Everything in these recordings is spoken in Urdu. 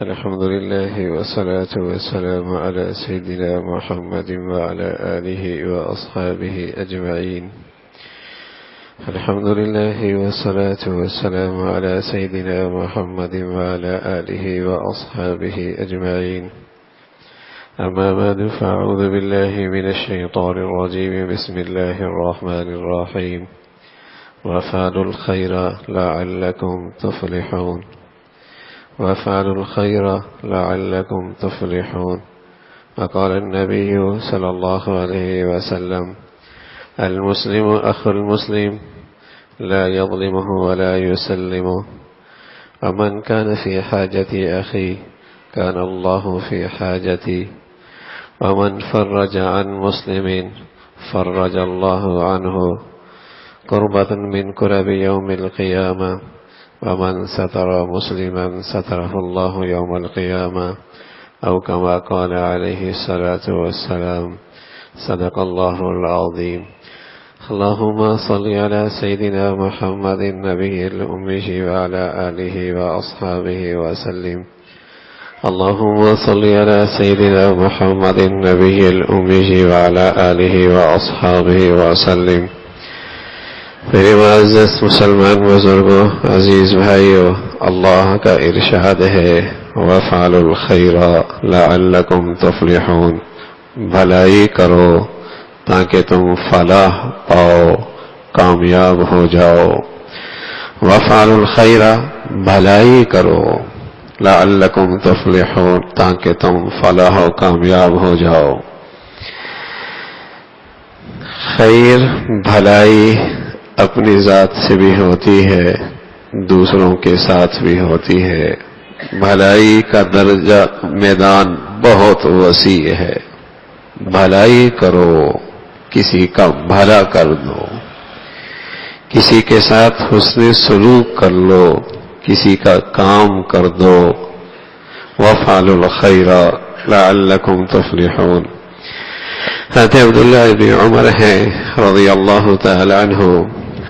الحمد لله والصلاة والسلام على سيدنا محمد وعلى آله وأصحابه أجمعين. الحمد لله والصلاة والسلام على سيدنا محمد وعلى آله وأصحابه أجمعين. أما بعد فأعوذ بالله من الشيطان الرجيم. بسم الله الرحمن الرحيم. وافعلوا الخير لعلكم تفلحون. وافعلوا الخير لعلكم تفلحون. وقال النبي صلى الله عليه وسلم: المسلم أخو المسلم لا يظلمه ولا يسلمه. ومن كان في حاجة أخيه كان الله في حاجتي. ومن فرج عن مسلم فرج الله عنه كربة من كرب يوم القيامة. ومن ستر مسلما ستره الله يوم القيامة، أو كما قال عليه الصلاة والسلام. صدق الله العظيم. اللهم صل على سيدنا محمد النبي الأمي وعلى آله وأصحابه وسلم. اللهم صل على سيدنا محمد النبي الأمي وعلى آله وأصحابه وسلم. میرے معزز مسلمان بزرگوں، عزیز بھائیو، اللہ کا ارشاد ہے: وَافْعَلُوا الْخَيْرَ لَعَلَّكُمْ تُفْلِحُونَ. بھلائی کرو تاکہ تم فلاح پاؤ، کامیاب ہو جاؤ. وَافْعَلُوا الْخَيْرَ، بھلائی کرو، لَعَلَّكُمْ تُفْلِحُونَ، تاکہ تم فلاح و کامیاب ہو جاؤ. خیر، بھلائی اپنی ذات سے بھی ہوتی ہے، دوسروں کے ساتھ بھی ہوتی ہے. بھلائی کا درجہ میدان بہت وسیع ہے. بھلائی کرو، کسی کا بھلا کر دو، کسی کے ساتھ حسن سلوک کر لو، کسی کا کام کر دو. وَافْعَلُوا الْخَيْرَ لَعَلَّكُمْ تُفْلِحُونَ. حضرت عبداللہ بن عمر ہیں رضی اللہ تعالی عنہ،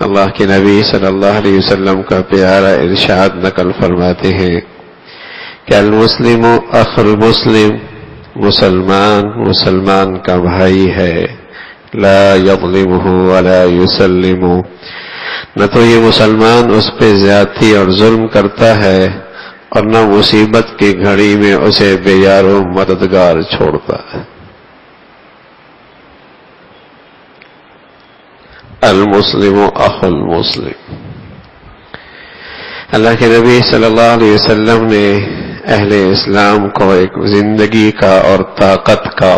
اللہ کے نبی صلی اللہ علیہ وسلم کا پیارا ارشاد نقل فرماتے ہیں کہ المسلم اخو المسلم، مسلمان مسلمان کا بھائی ہے. لا یظلمہ ولا یسلم، نہ تو یہ مسلمان اس پہ زیادتی اور ظلم کرتا ہے، اور نہ مصیبت کی گھڑی میں اسے بے یار و مددگار چھوڑتا ہے. المسلم اخو المسلم. اللہ کے نبی صلی اللہ علیہ وسلم نے اہل اسلام کو ایک زندگی کا اور طاقت کا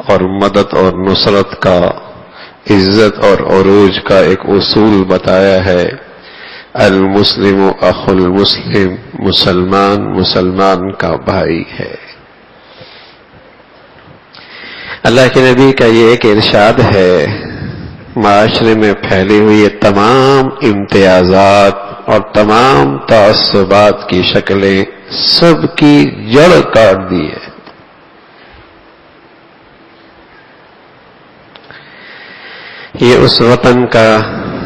اور مدد اور نصرت کا، عزت اور عروج کا ایک اصول بتایا ہے: المسلم اخو المسلم، مسلمان مسلمان کا بھائی ہے. اللہ کے نبی کا یہ ایک ارشاد ہے. معاشرے میں پھیلی ہوئی یہ تمام امتیازات اور تمام تعصبات کی شکلیں سب کی جڑ کاٹ دی ہے. یہ اس وطن کا،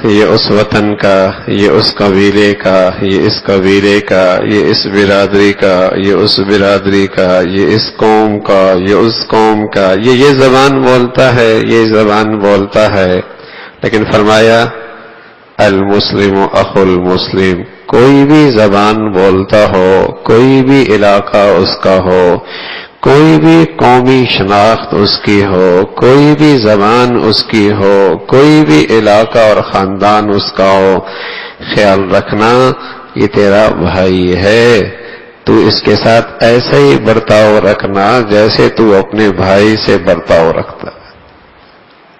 یہ اس وطن کا، یہ اس قبیلے کا، یہ اس قبیلے کا، یہ اس برادری کا، یہ اس برادری کا، یہ اس قوم کا، یہ اس قوم کا، یہ زبان بولتا ہے، یہ زبان بولتا ہے. لیکن فرمایا المسلم اخو المسلم. کوئی بھی زبان بولتا ہو، کوئی بھی علاقہ اس کا ہو، کوئی بھی قومی شناخت اس کی ہو، کوئی بھی زبان اس کی ہو، کوئی بھی علاقہ اور خاندان اس کا ہو، خیال رکھنا یہ تیرا بھائی ہے. تو اس کے ساتھ ایسا ہی برتاؤ رکھنا جیسے تو اپنے بھائی سے برتاؤ رکھتا ہے.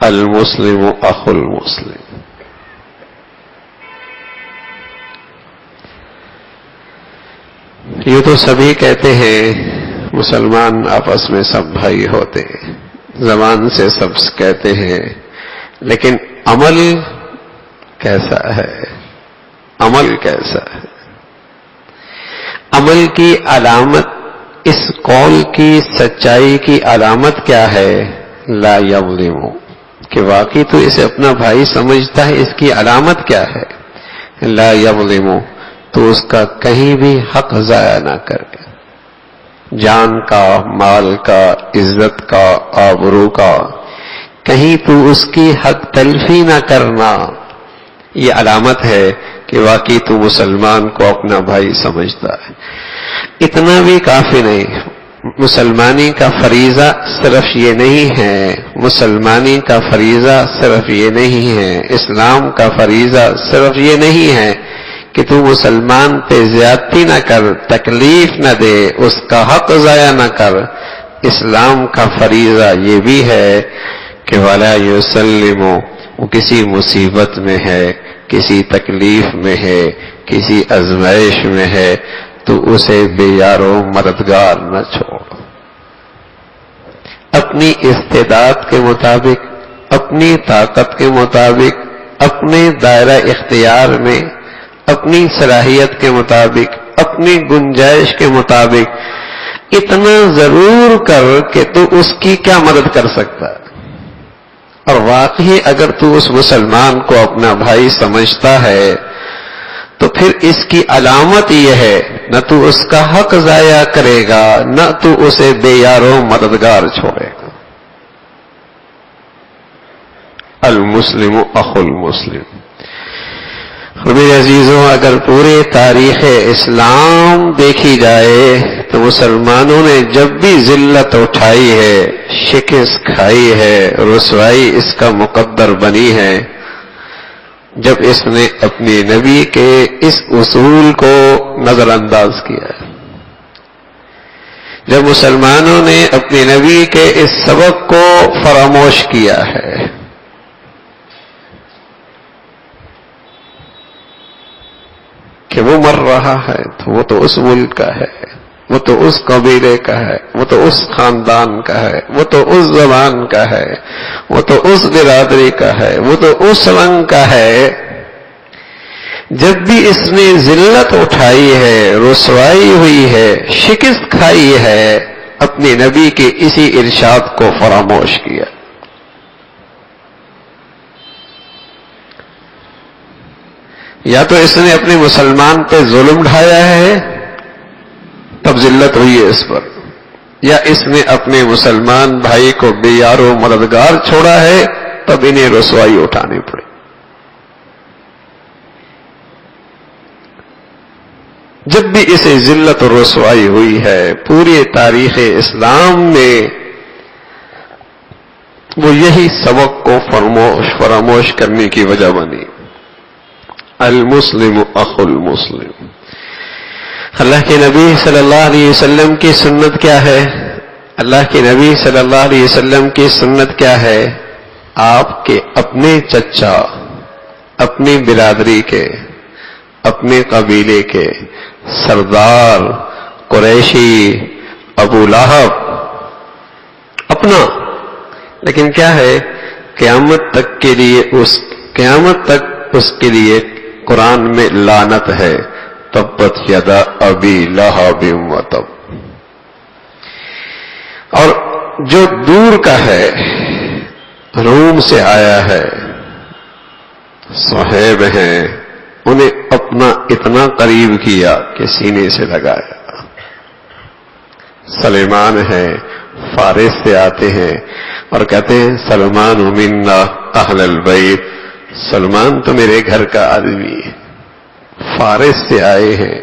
المسلم اخو المسلم. یہ تو سبھی کہتے ہیں مسلمان آپس میں سب بھائی ہوتے ہیں، زبان سے سب کہتے ہیں، لیکن عمل کیسا ہے؟ عمل کیسا ہے؟ عمل کی علامت، اس قول کی سچائی کی علامت کیا ہے؟ لا یظلم، کہ واقعی تو اسے اپنا بھائی سمجھتا ہے. اس کی علامت کیا ہے؟ لا یظلم، تو اس کا کہیں بھی حق ضائع نہ کرے، جان کا، مال کا، عزت کا، آبرو کا، کہیں تو اس کی حق تلفی نہ کرنا۔ یہ علامت ہے کہ واقعی تو مسلمان کو اپنا بھائی سمجھتا ہے۔ اتنا بھی کافی نہیں، مسلمانی کا فریضہ صرف یہ نہیں ہے، مسلمانی کا فریضہ صرف یہ نہیں ہے، اسلام کا فریضہ صرف یہ نہیں ہے کہ تو مسلمان پہ زیادتی نہ کر، تکلیف نہ دے، اس کا حق ضائع نہ کر۔ اسلام کا فریضہ یہ بھی ہے کہ وَلَا يُسَلِّمُ، وہ کسی مصیبت میں ہے، کسی تکلیف میں ہے، کسی آزمائش میں ہے تو اسے بے یار و مددگار نہ چھوڑ۔ اپنی استعداد کے مطابق، اپنی طاقت کے مطابق، اپنے دائرہ اختیار میں، اپنی صلاحیت کے مطابق، اپنی گنجائش کے مطابق اتنا ضرور کر کہ تو اس کی کیا مدد کر سکتا ہے۔ اور واقعی اگر تو اس مسلمان کو اپنا بھائی سمجھتا ہے تو پھر اس کی علامت یہ ہے، نہ تو اس کا حق ضائع کرے گا، نہ تو اسے بے یار و مددگار چھوڑے گا۔ المسلم اخو المسلم۔ میرے عزیزوں، اگر پورے تاریخ اسلام دیکھی جائے تو مسلمانوں نے جب بھی ذلت اٹھائی ہے، شکست کھائی ہے، رسوائی اس کا مقدر بنی ہے، جب اس نے اپنے نبی کے اس اصول کو نظر انداز کیا ہے، جب مسلمانوں نے اپنے نبی کے اس سبق کو فراموش کیا ہے۔ کہ وہ مر رہا ہے تو وہ تو اس ملک کا ہے، وہ تو اس قبیلے کا ہے، وہ تو اس خاندان کا ہے، وہ تو اس زبان کا ہے، وہ تو اس برادری کا ہے، وہ تو اس رنگ کا ہے۔ جب بھی اس نے ذلت اٹھائی ہے، رسوائی ہوئی ہے، شکست کھائی ہے، اپنے نبی کے اسی ارشاد کو فراموش کیا۔ یا تو اس نے اپنے مسلمان پہ ظلم ڈھایا ہے تب ذلت ہوئی ہے اس پر، یا اس نے اپنے مسلمان بھائی کو بے یار و مددگار چھوڑا ہے تب انہیں رسوائی اٹھانی پڑی۔ جب بھی اسے ذلت اور رسوائی ہوئی ہے پوری تاریخ اسلام میں، وہ یہی سبق کو فراموش کرنے کی وجہ بنی۔ المسلم اخو المسلم۔ اللہ کے نبی صلی اللہ علیہ وسلم کی سنت کیا ہے؟ اللہ کے نبی صلی اللہ علیہ وسلم کی سنت کیا ہے؟ آپ کے اپنے چچا، اپنی برادری کے، اپنے قبیلے کے سردار قریشی ابو لہب، اپنا، لیکن کیا ہے؟ قیامت تک اس کے لیے قرآن میں لعنت ہے، تبت یدا ابی لہب وتب۔ اور جو دور کا ہے، روم سے آیا ہے، صہیب ہیں، انہیں اپنا اتنا قریب کیا کہ سینے سے لگایا۔ سلیمان ہے، فارس سے آتے ہیں اور کہتے ہیں سلمان منا اہل البیت، سلمان تو میرے گھر کا آدمی ہے، فارس سے آئے ہیں۔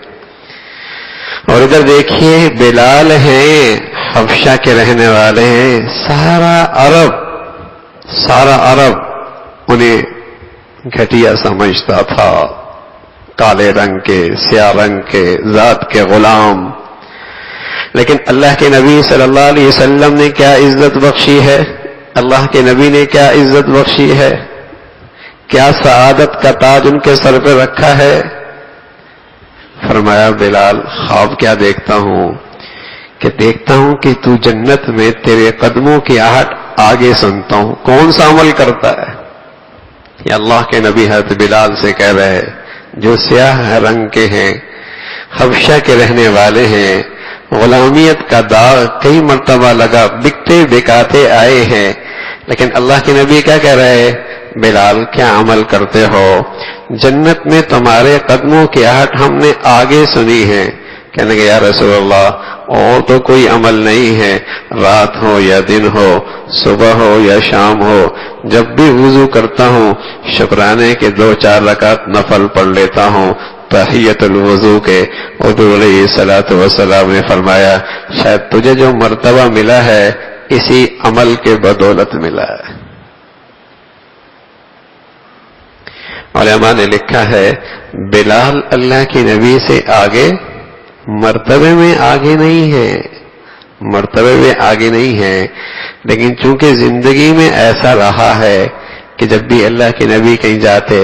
اور ادھر دیکھیے بلال ہیں، حبشہ کے رہنے والے ہیں، سارا عرب انہیں گھٹیا سمجھتا تھا، کالے رنگ کے، سیاہ رنگ کے، ذات کے غلام۔ لیکن اللہ کے نبی صلی اللہ علیہ وسلم نے کیا عزت بخشی ہے؟ اللہ کے نبی نے کیا عزت بخشی ہے؟ کیا سعادت کا تاج ان کے سر پہ رکھا ہے؟ فرمایا بلال، خواب کیا دیکھتا ہوں کہ تو جنت میں تیرے قدموں کی آہٹ آگے سنتا ہوں۔ کون سا عمل کرتا ہے؟ یہ اللہ کے نبی حضرت بلال سے کہہ رہے ہیں، جو سیاہ رنگ کے ہیں، حبشہ کے رہنے والے ہیں، غلامیت کا داغ کئی مرتبہ لگا، بکتے بکاتے آئے ہیں، لیکن اللہ کے نبی کیا کہہ رہے ہیں؟ بلال کیا عمل کرتے ہو؟ جنت میں تمہارے قدموں کی آہٹ ہم نے آگے سنی ہے۔ کہنے کہ یا رسول اللہ اور تو کوئی عمل نہیں ہے، رات ہو یا دن ہو، صبح ہو یا شام ہو، جب بھی وضو کرتا ہوں شکرانے کے 2-4 رکعت نفل پڑھ لیتا ہوں تحیت الوضو کے۔ حضور علیہ الصلوۃ والسلام نے فرمایا شاید تجھے جو مرتبہ ملا ہے اسی عمل کے بدولت ملا ہے۔ علماء نے لکھا ہے بلال اللہ کے نبی سے آگے مرتبے میں آگے نہیں ہے، مرتبے میں آگے نہیں ہے، لیکن چونکہ زندگی میں ایسا رہا ہے کہ جب بھی اللہ کے نبی کہیں جاتے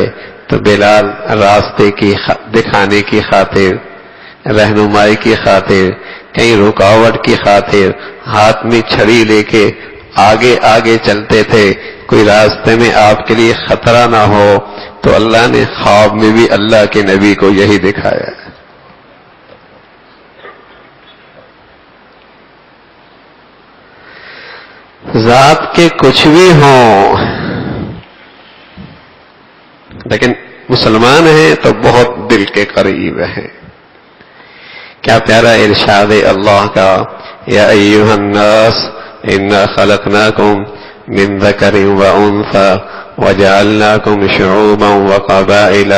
تو بلال راستے کی دکھانے کی خاطر، رہنمائی کی خاطر، کہیں رکاوٹ کی خاطر ہاتھ میں چھڑی لے کے آگے آگے چلتے تھے، کوئی راستے میں آپ کے لیے خطرہ نہ ہو۔ تو اللہ نے خواب میں بھی اللہ کے نبی کو یہی دکھایا۔ ذات کے کچھ بھی ہوں لیکن مسلمان ہیں تو بہت دل کے قریب ہیں۔ کیا پیارا ارشاد اللہ کا، یا ایھا الناس انا خلقناکم من ذکر وانثی وجعلناکم شعوبا وقبائل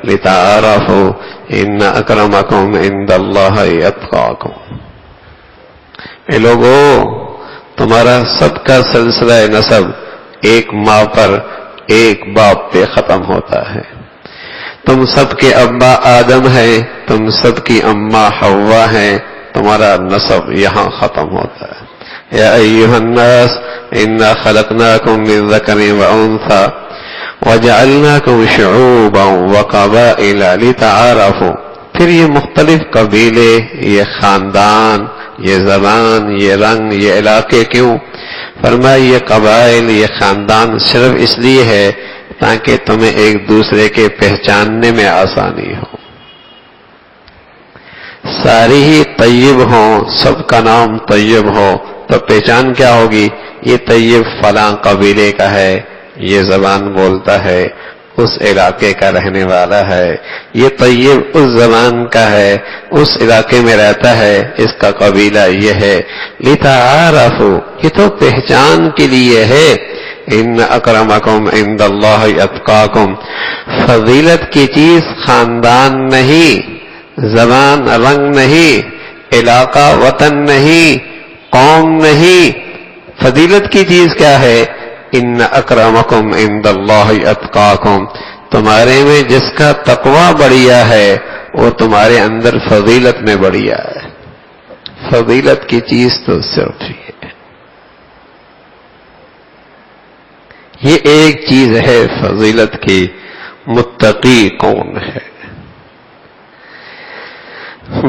لتعارفوا ان اکرمکم عند اللہ اتقاکم۔ اے لوگو تمہارا سب کا سلسلہ نسب ایک ماں پر ایک باپ پہ ختم ہوتا ہے۔ تم سب کے ابا آدم ہے، تم سب کی اماں حوا ہے، تمہارا نسب یہاں ختم ہوتا ہے۔ یا ایھا الناس انا خلقناکم من ذکر وانثی وجعلناکم شعوبا وقبائل لتعارفوا۔ پھر یہ مختلف قبیلے، یہ خاندان، یہ زبان، یہ رنگ، یہ علاقے کیوں؟ فرمایا یہ قبائل، یہ خاندان صرف اس لیے ہے تاکہ تمہیں ایک دوسرے کے پہچاننے میں آسانی ہو۔ ساری ہی طیب ہوں، سب کا نام طیب ہو تو پہچان کیا ہوگی؟ یہ طیب فلاں قبیلے کا ہے، یہ زبان بولتا ہے، اس علاقے کا رہنے والا ہے، یہ طیب اس زبان کا ہے، اس علاقے میں رہتا ہے، اس کا قبیلہ یہ ہے۔ لتعارفوا، یہ تو پہچان کے لیے ہے۔ ان اکرمکم عند اللہ اتقاکم، فضیلت کی چیز خاندان نہیں، زبان رنگ نہیں، علاقہ وطن نہیں، قوم نہیں، فضیلت کی چیز کیا ہے؟ ان اکرمکم عند اللہ اتقاکم، تمہارے میں جس کا تقوی بڑھیا ہے وہ تمہارے اندر فضیلت میں بڑھیا ہے۔ فضیلت کی چیز تو صرف یہ ایک چیز ہے فضیلت کی، متقی کون ہے؟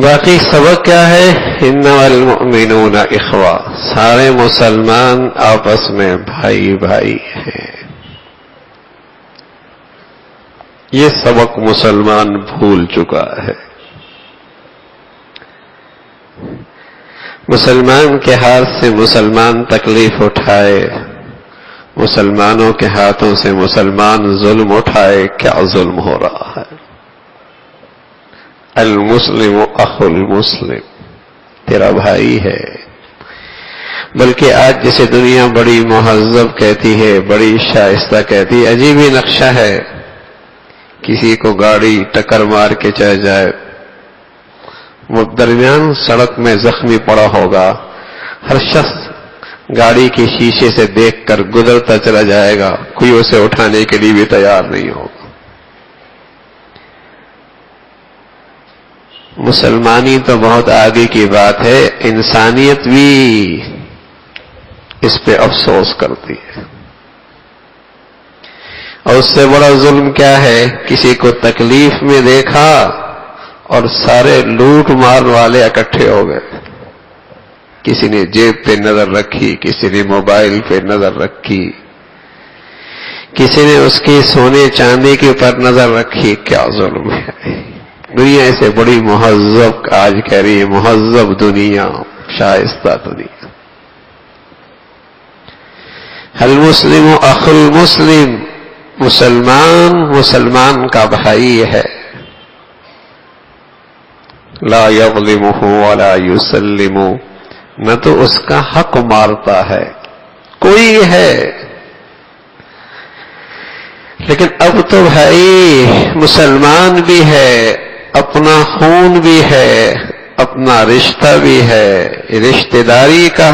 باقی سبق کیا ہے؟ انما المؤمنون اخوہ، سارے مسلمان آپس میں بھائی بھائی ہیں۔ یہ سبق مسلمان بھول چکا ہے۔ مسلمان کے ہاتھ سے مسلمان تکلیف اٹھائے، مسلمانوں کے ہاتھوں سے مسلمان ظلم اٹھائے، کیا ظلم ہو رہا ہے؟ المسلم اخو المسلم، تیرا بھائی ہے۔ بلکہ آج جسے دنیا بڑی مہذب کہتی ہے، بڑی شائستہ کہتی ہے، عجیب ہی نقشہ ہے۔ کسی کو گاڑی ٹکر مار کے چلے جائے، وہ درمیان سڑک میں زخمی پڑا ہوگا، ہر شخص گاڑی کے شیشے سے دیکھ کر گزرتا چلا جائے گا، کوئی اسے اٹھانے کے لیے بھی تیار نہیں ہوگا۔ مسلمانی تو بہت آگے کی بات ہے، انسانیت بھی اس پہ افسوس کرتی ہے۔ اور اس سے بڑا ظلم کیا ہے؟ کسی کو تکلیف میں دیکھا اور سارے لوٹ مار والے اکٹھے ہو گئے۔ کسی نے جیب پہ نظر رکھی، کسی نے موبائل پہ نظر رکھی، کسی نے اس کی سونے چاندی کے اوپر نظر رکھی، کیا ظلم ہے؟ دنیا اسے بڑی مہذب آج کہہ رہی ہے، مہذب دنیا، شائستہ دنیا۔ المسلم اخو المسلم، مسلمان کا بھائی ہے، لا یظلمہ ولا یسلم، نہ تو اس کا حق مارتا ہے کوئی ہے، لیکن اب تو بھائی مسلمان بھی ہے، اپنا خون بھی ہے، اپنا رشتہ بھی ہے، رشتہ داری کا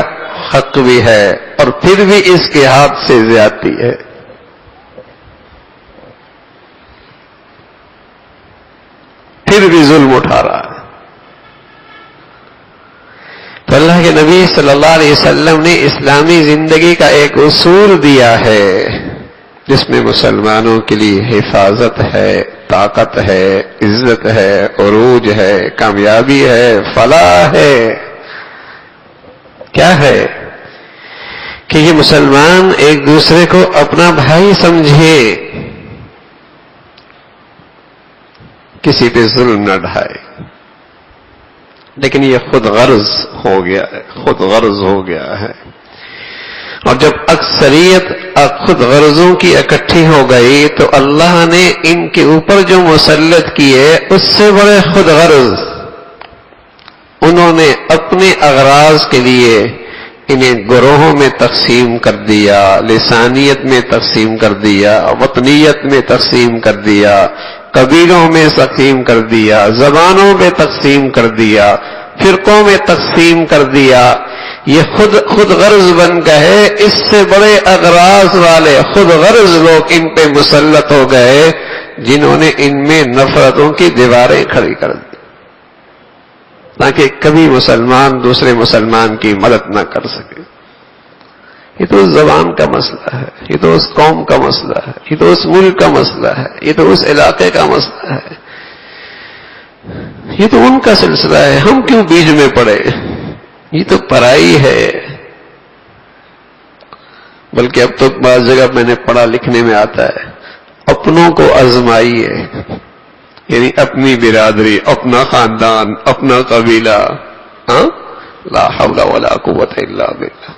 حق بھی ہے، اور پھر بھی اس کے ہاتھ سے زیادتی ہے۔ پھر بھی ظلم اٹھا رہا ہے۔ تو اللہ کے نبی صلی اللہ علیہ وسلم نے اسلامی زندگی کا ایک اصول دیا ہے جس میں مسلمانوں کے لیے حفاظت ہے، طاقت ہے، عزت ہے، عروج ہے، کامیابی ہے، فلاح ہے۔ کیا ہے؟ کہ یہ مسلمان ایک دوسرے کو اپنا بھائی سمجھے، کسی پہ ظلم نہ ڈھائے۔ لیکن یہ خود غرض ہو گیا ہے، اور جب اکثریت خود غرضوں کی اکٹھی ہو گئی تو اللہ نے ان کے اوپر جو مسلط کیے اس سے بڑے خود غرض، انہوں نے اپنے اغراض کے لیے انہیں گروہوں میں تقسیم کر دیا، لسانیت میں تقسیم کر دیا، وطنیت میں تقسیم کر دیا، قبیلوں میں تقسیم کر دیا، زبانوں میں تقسیم کر دیا، فرقوں میں تقسیم کر دیا۔ یہ خود غرض بن گئے، اس سے بڑے اغراض والے خود غرض لوگ ان پہ مسلط ہو گئے، جنہوں نے ان میں نفرتوں کی دیواریں کھڑی کر دی تاکہ کبھی مسلمان دوسرے مسلمان کی مدد نہ کر سکے۔ یہ تو اس زبان کا مسئلہ ہے، یہ تو اس قوم کا مسئلہ ہے، یہ تو اس ملک کا مسئلہ ہے، یہ تو اس علاقے کا مسئلہ ہے، یہ تو ان کا سلسلہ ہے، ہم کیوں بیچ میں پڑے؟ یہ تو پرائی ہے۔ بلکہ اب تو بعض جگہ میں نے پڑھا لکھنے میں آتا ہے، اپنوں کو آزمائیے، یعنی اپنی برادری، اپنا خاندان، اپنا قبیلہ۔ لا حول ولا قوت الا باللہ۔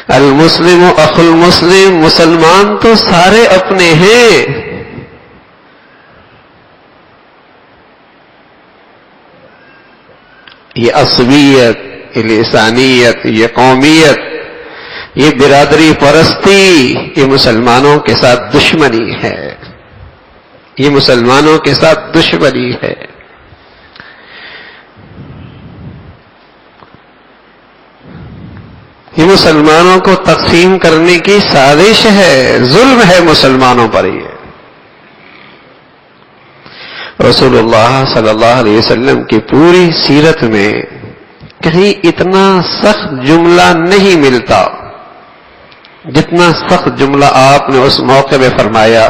المسلم اخو المسلم، مسلمان تو سارے اپنے ہیں۔ یہ عصبیت، یہ لسانیت، یہ قومیت، یہ برادری پرستی، یہ مسلمانوں کے ساتھ دشمنی ہے، یہ مسلمانوں کے ساتھ دشمنی ہے۔ یہ مسلمانوں کو تقسیم کرنے کی سازش ہے، ظلم ہے مسلمانوں پر۔ یہ رسول اللہ صلی اللہ علیہ وسلم کی پوری سیرت میں کہیں اتنا سخت جملہ نہیں ملتا جتنا سخت جملہ آپ نے اس موقع میں فرمایا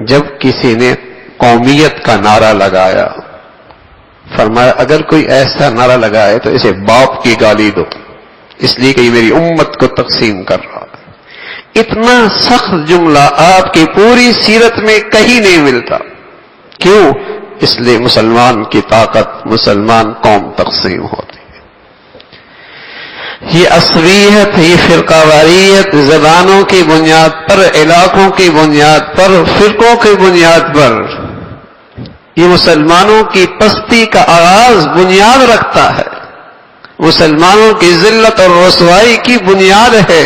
جب کسی نے قومیت کا نعرہ لگایا۔ فرمایا اگر کوئی ایسا نعرہ لگائے تو اسے باپ کی گالی دو، اس لیے کہ یہ میری امت کو تقسیم کر رہا ہے۔ اتنا سخت جملہ آپ کی پوری سیرت میں کہیں نہیں ملتا۔ کیوں؟ اس لیے مسلمان کی طاقت، مسلمان قوم تقسیم ہوتی ہے۔ یہ عصبیت، یہ فرقہ واریت زبانوں کی بنیاد پر، علاقوں کی بنیاد پر، فرقوں کی بنیاد پر، یہ مسلمانوں کی پستی کا آغاز بنیاد رکھتا ہے، مسلمانوں کی ذلت اور رسوائی کی بنیاد ہے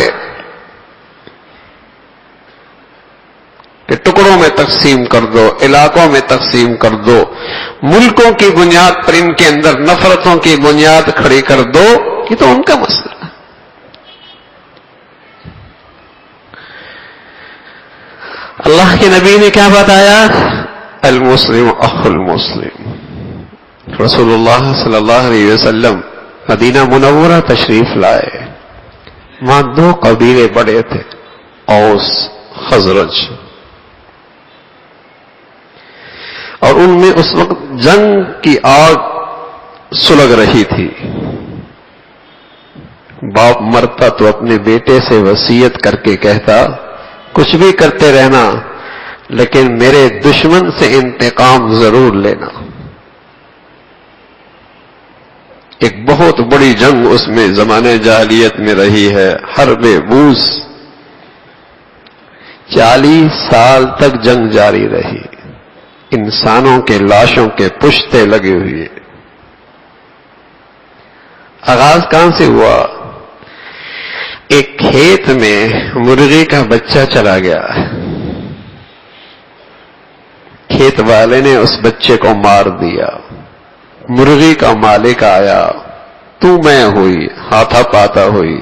کہ ٹکڑوں میں تقسیم کر دو، علاقوں میں تقسیم کر دو، ملکوں کی بنیاد پر ان کے اندر نفرتوں کی بنیاد کھڑی کر دو۔ یہ تو ان کا مسئلہ ہے۔ اللہ کے نبی نے کیا بتایا؟ المسلم اخو المسلم۔ رسول اللہ صلی اللہ علیہ وسلم مدینہ منورہ تشریف لائے، وہاں دو قبیلے بڑے تھے، اوس خزرج، اور ان میں اس وقت جنگ کی آگ سلگ رہی تھی۔ باپ مرتا تو اپنے بیٹے سے وصیت کر کے کہتا کچھ بھی کرتے رہنا لیکن میرے دشمن سے انتقام ضرور لینا۔ ایک بہت بڑی جنگ اس میں زمانے جاہلیت میں رہی ہے، حرب بوس۔ 40 سال تک جنگ جاری رہی، انسانوں کے لاشوں کے پشتے لگے ہوئے۔ آغاز کہاں سے ہوا؟ ایک کھیت میں مرغی کا بچہ چلا گیا، کھیت والے نے اس بچے کو مار دیا۔ مرغی کا مالک آیا، تو میں ہوئی، ہاتھا پاتا ہوئی،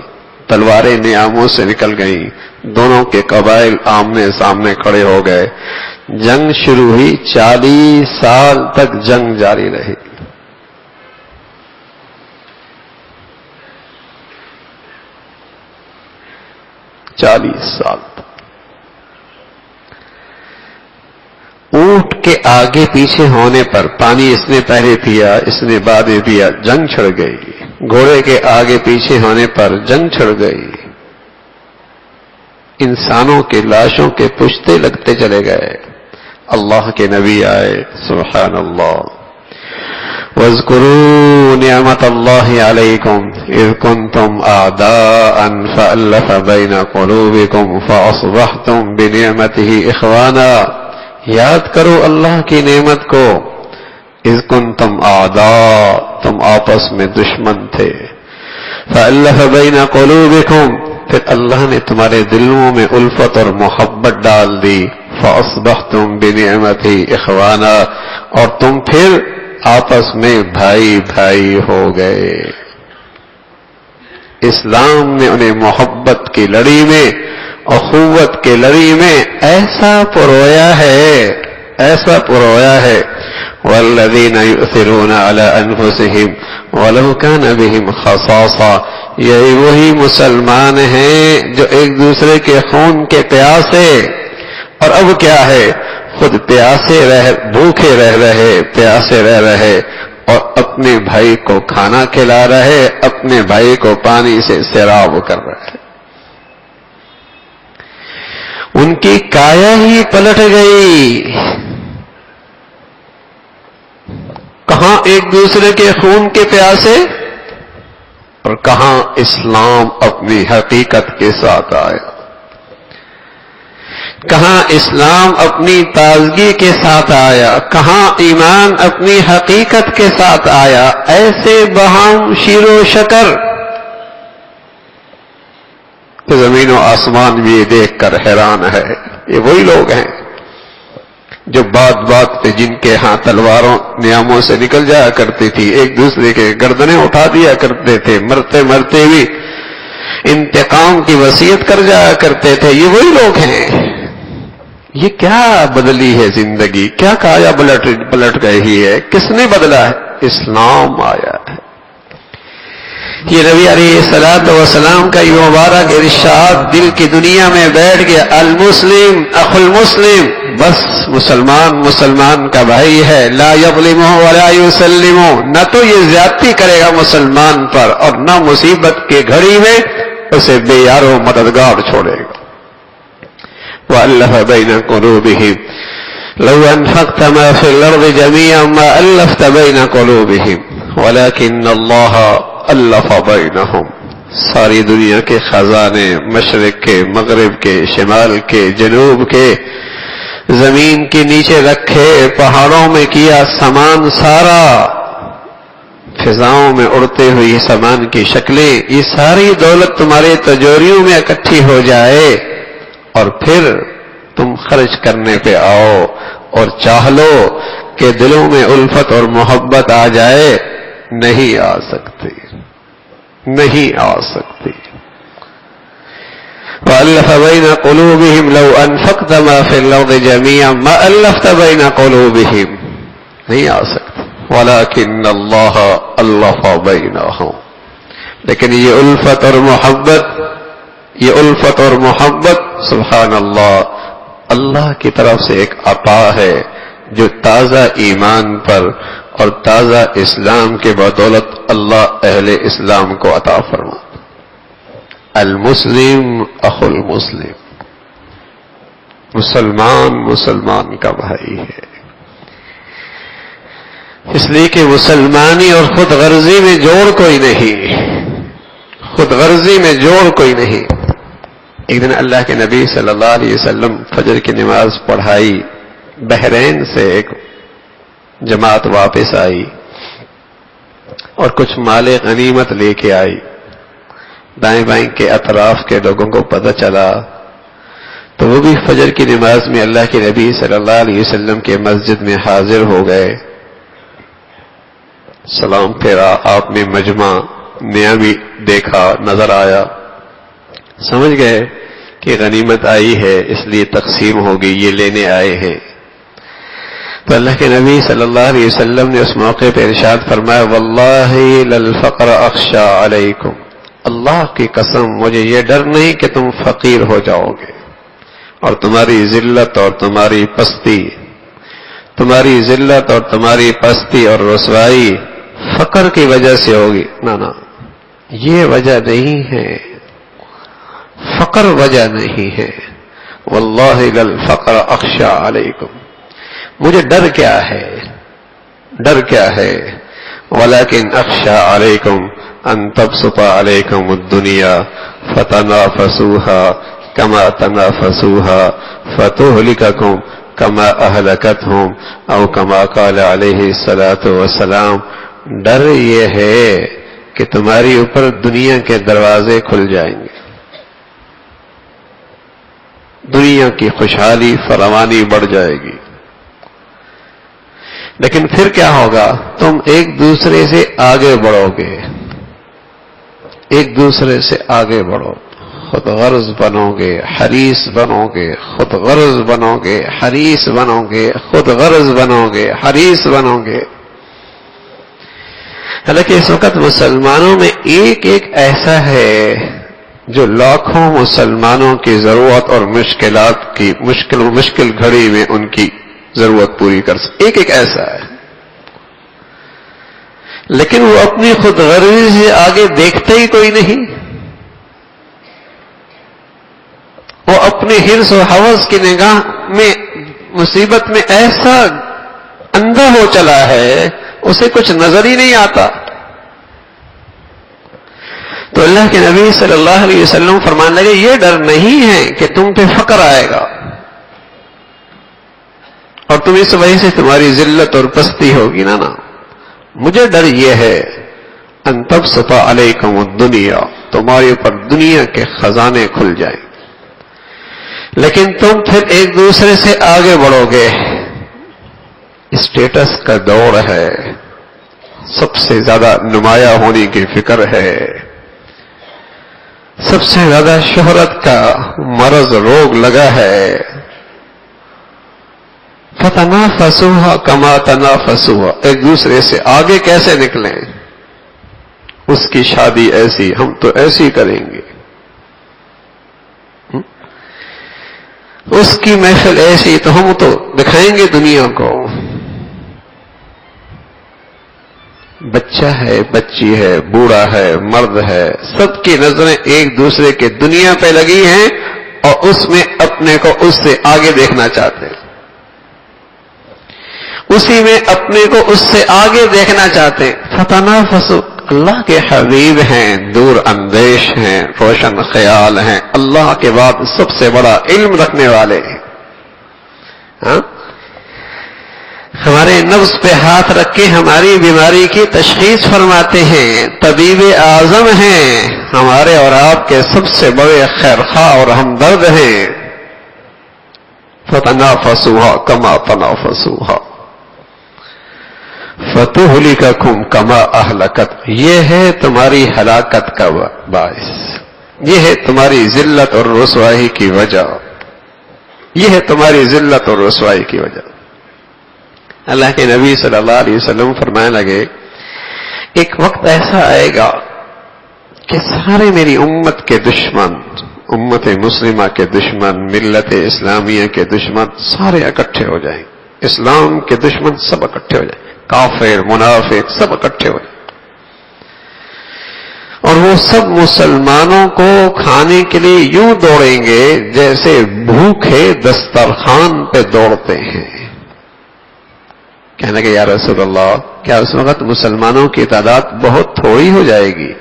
تلواریں نیاموں سے نکل گئیں، دونوں کے قبائل آمنے سامنے کھڑے ہو گئے، جنگ شروع ہوئی۔ 40 سال تک جنگ جاری رہی۔ سال اونٹ کے آگے پیچھے ہونے پر، پانی اس نے پہلے پیا، اس نے بعد میں پیا، جنگ چھڑ گئی۔ گھوڑے کے آگے پیچھے ہونے پر جنگ چھڑ گئی۔ انسانوں کے لاشوں کے پشتے لگتے چلے گئے۔ اللہ کے نبی آئے، سبحان اللہ۔ وَاذْكُرُوا نِعْمَةَ اللَّهِ عَلَيْكُمْ إِذْ كُنْتُمْ أَعْدَاءً فَأَلَّفَ بَيْنَ قُلُوبِكُمْ فَأَصْبَحْتُمْ بِنِعْمَتِهِ إِخْوَانًا۔ یاد کرو اللہ کی نعمت کو۔ اذ کنتم اعداء، تم آپس میں دشمن تھے۔ فألف بین قلوبکم، پھر اللہ نے تمہارے دلوں میں الفت اور محبت ڈال دی۔ فاصبحتم بنعمتہ اخوانا، اور تم پھر آپس میں بھائی بھائی ہو گئے۔ اسلام نے انہیں محبت کی لڑی میں، اخوت کی لڑی میں ایسا پرویا ہے والذین یؤثرون علی انفسہم ولو کان بہم خصاصہ، یہی وہی مسلمان ہیں جو ایک دوسرے کے خون کے پیاسے، اور اب کیا ہے، خود بھوکے پیاسے رہ رہے اور اپنے بھائی کو کھانا کھلا رہے، اپنے بھائی کو پانی سے سیراب کر رہے۔ ان کی کایا ہی پلٹ گئی۔ کہاں ایک دوسرے کے خون کے پیاسے، اور کہاں اسلام اپنی حقیقت کے ساتھ آیا، کہاں اسلام اپنی تازگی کے ساتھ آیا، کہاں ایمان اپنی حقیقت کے ساتھ آیا۔ ایسے بہام شیر و شکر کہ زمین و آسمان بھی یہ دیکھ کر حیران ہے۔ یہ وہی لوگ ہیں جو بات پہ جن کے ہاں تلواروں نیاموں سے نکل جایا کرتی تھی، ایک دوسرے کے گردنیں اٹھا دیا کرتے تھے، مرتے بھی انتقام کی وصیت کر جایا کرتے تھے۔ یہ وہی لوگ ہیں۔ یہ کیا بدلی ہے زندگی، کیا کایا پلٹ گئی ہے، کس نے بدلا ہے؟ اسلام آیا ہے۔ یہ نبی علیہ الصلوۃ والسلام کا یہ مبارک ارشاد دل کی دنیا میں بیٹھ گیا۔ المسلم اخو المسلم، بس مسلمان کا بھائی ہے، لا یظلمہ ولا یسلمہ، نہ تو یہ زیادتی کرے گا مسلمان پر، اور نہ مصیبت کی گھڑی میں اسے بے یار و مددگار چھوڑے گا۔ وَأَلَّفَ بَيْنَ قُلُوبِهِمْ لَوْ أَنفَقْتَ مَا فِي الْأَرْضِ جَمِيعًا مَا أَلَّفْتَ بَيْنَ قُلُوبِهِمْ وَلَكِنَّ اللَّهَ أَلَّفَ بَيْنَهُمْ۔ ساری دنیا کے خزانے، مشرق کے، مغرب کے، شمال کے، جنوب کے، زمین کے نیچے رکھے، پہاڑوں میں کیا سامان سارا، فضاؤں میں اڑتے ہوئی سامان کی شکلیں، یہ ساری دولت تمہارے تجوریوں میں اکٹھی ہو جائے اور پھر تم خرچ کرنے پہ آؤ اور چاہ لو کہ دلوں میں الفت اور محبت آ جائے، نہیں آ سکتی، نہیں آ سکتی۔ وَأَلَّفَ بَيْنَ قُلُوبِهِمْ لَوْ أَنفَقْتَ مَا فِي الْأَرْضِ جَمِيعًا مَا أَلَّفْتَ بَيْنَ قُلُوبِهِمْ، نہیں آ سکتی۔ وَلَكِنَّ اللَّهَ أَلَّفَ بَيْنَهُمْ، لیکن یہ الفت اور محبت سبحان اللہ، اللہ کی طرف سے ایک عطا ہے جو تازہ ایمان پر اور تازہ اسلام کے بدولت اللہ اہل اسلام کو عطا فرما۔ المسلم اخو المسلم، مسلمان کا بھائی ہے، اس لیے کہ مسلمانی اور خود غرضی میں جوڑ کوئی نہیں، خود غرضی میں جوڑ کوئی نہیں۔ ایک دن اللہ کے نبی صلی اللہ علیہ وسلم فجر کی نماز پڑھائی، بحرین سے ایک جماعت واپس آئی اور کچھ مال غنیمت لے کے آئی. دائیں بائیں کے اطراف کے لوگوں کو پتہ چلا تو وہ بھی فجر کی نماز میں اللہ کے نبی صلی اللہ علیہ وسلم کے مسجد میں حاضر ہو گئے. سلام پھیرا، آپ نے مجمع نیا بھی دیکھا، نظر آیا، سمجھ گئے کہ غنیمت آئی ہے اس لیے تقسیم ہوگی، یہ لینے آئے ہیں. تو اللہ کے نبی صلی اللہ علیہ وسلم نے اس موقع پہ ارشاد فرمایا واللہ للفقر اخشى علیکم، اللہ کی قسم مجھے یہ ڈر نہیں کہ تم فقیر ہو جاؤ گے اور تمہاری ذلت اور تمہاری پستی، تمہاری ذلت اور تمہاری پستی اور رسوائی فقر کی وجہ سے ہوگی. نہ یہ وجہ نہیں ہے، فقر وجہ نہیں ہے. واللہ للفقر اخشى علیکم، مجھے ڈر کیا ہے، ڈر کیا ہے. ولیکن اخشى علیکم ان تبسط علیکم الدنیا فتنافسوها کما تنافسوها فتہلککم کما اہلکتہم او کما قال علیہ الصلاۃ والسلام. ڈر یہ ہے کہ تمہاری اوپر دنیا کے دروازے کھل جائیں گے، دنیا کی خوشحالی فراوانی بڑھ جائے گی، لیکن پھر کیا ہوگا؟ تم ایک دوسرے سے آگے بڑھو گے، ایک دوسرے سے آگے بڑھو، خود غرض بنو گے، حریص بنو گے، خود غرض بنو گے، حریص بنو گے، خود غرض بنو گے، حریص بنو گے. حالانکہ اس وقت مسلمانوں میں ایک ایک ایسا ہے جو لاکھوں مسلمانوں کی ضرورت اور مشکلات کی مشکل گھڑی میں ان کی ضرورت پوری کر سکے. ایک ایک ایسا ہے، لیکن وہ اپنی خود غرضی سے آگے دیکھتا ہی کوئی نہیں. وہ اپنے حرص و ہوس کی نگاہ میں مصیبت میں ایسا اندھا ہو چلا ہے اسے کچھ نظر ہی نہیں آتا. تو اللہ کے نبی صلی اللہ علیہ وسلم فرمانے لگے یہ ڈر نہیں ہے کہ تم پہ فقر آئے گا اور تم اس وجہ سے تمہاری ذلت اور پستی ہوگی. نا مجھے ڈر یہ ہے ان تبسط علیکم الدنیا، تمہارے اوپر دنیا کے خزانے کھل جائیں، لیکن تم پھر ایک دوسرے سے آگے بڑھو گے. اسٹیٹس کا دور ہے، سب سے زیادہ نمایاں ہونے کی فکر ہے، سب سے زیادہ شہرت کا مرض روگ لگا ہے. فتنافسوها کما تنافسوها، ایک دوسرے سے آگے کیسے نکلیں؟ اس کی شادی ایسی، ہم تو ایسی کریں گے، اس کی محفل ایسی تو ہم تو دکھائیں گے دنیا کو. بچہ ہے، بچی ہے، بوڑھا ہے، مرد ہے، سب کی نظریں ایک دوسرے کے دنیا پہ لگی ہیں اور اس میں اپنے کو اس سے آگے دیکھنا چاہتے ہیں، اسی میں اپنے کو اس سے آگے دیکھنا چاہتے ہیں. فتنافسوا، اللہ کے حبیب ہیں، دور اندیش ہیں، روشن خیال ہیں، اللہ کے بعد سب سے بڑا علم رکھنے والے ہیں. ہمارے نفس پہ ہاتھ رکھ کے ہماری بیماری کی تشخیص فرماتے ہیں، طبیب اعظم ہیں، ہمارے اور آپ کے سب سے بڑے خیرخواہ اور ہمدرد ہیں. فتنافسوها کما تنافسوها فتہلککم کما اہلکت، یہ ہے تمہاری ہلاکت کا باعث، یہ ہے تمہاری ذلت اور رسوائی کی وجہ، یہ ہے تمہاری ذلت اور رسوائی کی وجہ. اللہ کے نبی صلی اللہ علیہ وسلم فرمانے لگے ایک وقت ایسا آئے گا کہ سارے میری امت کے دشمن، امت مسلمہ کے دشمن، ملت اسلامیہ کے دشمن سارے اکٹھے ہو جائیں، اسلام کے دشمن سب اکٹھے ہو جائیں، کافر منافق سب اکٹھے ہو جائیں، اور وہ سب مسلمانوں کو کھانے کے لیے یوں دوڑیں گے جیسے بھوکے دسترخوان پہ دوڑتے ہیں. کہنے لگے یا رسول اللہ، کیا اس وقت مسلمانوں کی تعداد بہت تھوڑی ہو جائے گی؟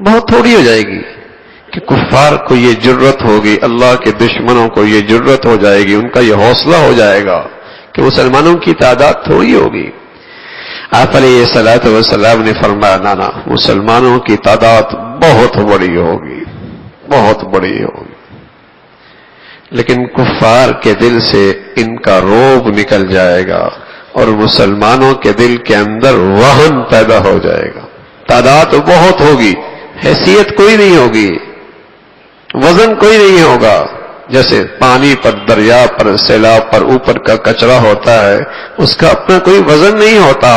بہت تھوڑی ہو جائے گی، کہ کفار کو یہ جرت ہوگی، اللہ کے دشمنوں کو یہ جرت ہو جائے گی، ان کا یہ حوصلہ ہو جائے گا کہ مسلمانوں کی تعداد تھوڑی ہوگی. آپ علیہ الصلوۃ والسلام نے فرمایا نانا، مسلمانوں کی تعداد بہت بڑی ہوگی، بہت بڑی ہوگی، لیکن کفار کے دل سے ان کا رعب نکل جائے گا اور مسلمانوں کے دل کے اندر وہن پیدا ہو جائے گا. تعداد بہت ہوگی، حیثیت کوئی نہیں ہوگی، وزن کوئی نہیں ہوگا. جیسے پانی پر، دریا پر، سیلاب پر اوپر کا کچرا ہوتا ہے، اس کا اپنا کوئی وزن نہیں ہوتا،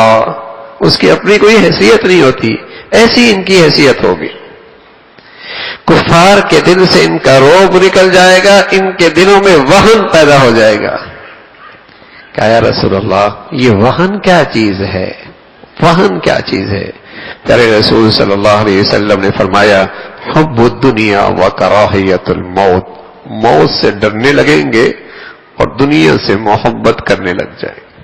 اس کی اپنی کوئی حیثیت نہیں ہوتی، ایسی ان کی حیثیت ہوگی. کفار کے دل سے ان کا رعب نکل جائے گا، ان کے دلوں میں وہن پیدا ہو جائے گا. کہا یا رسول اللہ یہ وہن کیا چیز ہے؟ وہن کیا چیز ہے؟ پیارے رسول صلی اللہ علیہ وسلم نے فرمایا حب الدنیا و کراہیت الموت. موت سے ڈرنے لگیں گے اور دنیا سے محبت کرنے لگ جائیں گے،